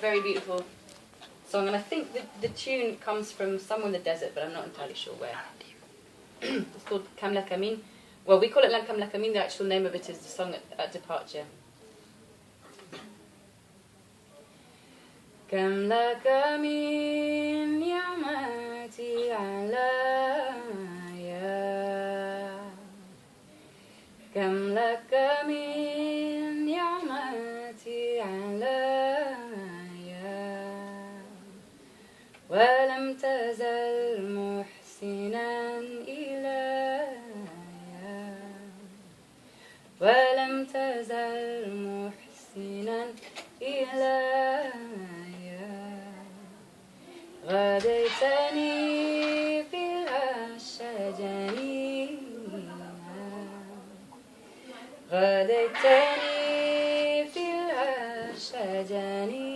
very beautiful song, and I think the tune comes from somewhere in the desert, but I'm not entirely sure where. It's called Kamla, kamin. Well, we call it Kamla, kamin. The actual name of it is the song at departure. Kamla, kamin, yamati alaya. Kamla, kamin, yamati alaya. ولم تزل محسنا إليا ولم تزل محسنا إليا غديتني في الشجن غديتني في الشجن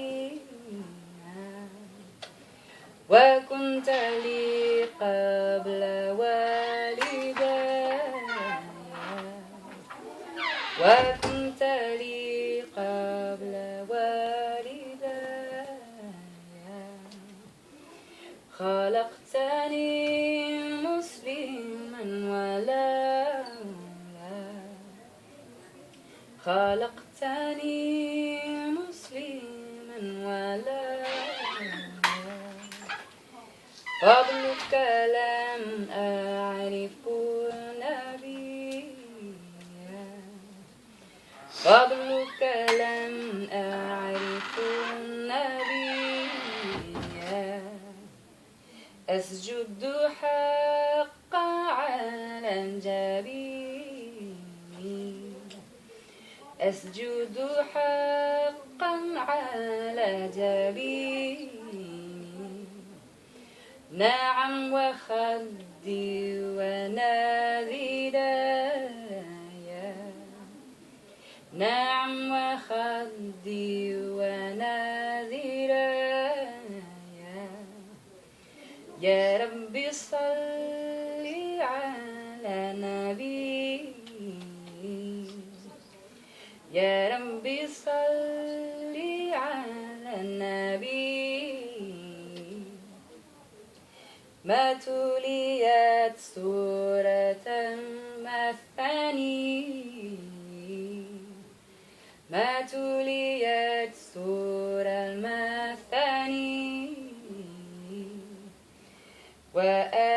وكنت لي قبل والداي وكنت لي قبل والداي خلقتني مسلما ولولا خلقتني مسلما ولولا قبلك لم أعرف نبيا قبلك لم أعرف نبيا أسجد حقا على جبيني أسجد حقا على جبيني نعم وخدي ونذيدايا نعم وخدي ونذيدايا يا ربي صل على نبي يا ربي صل على النبي ما توليت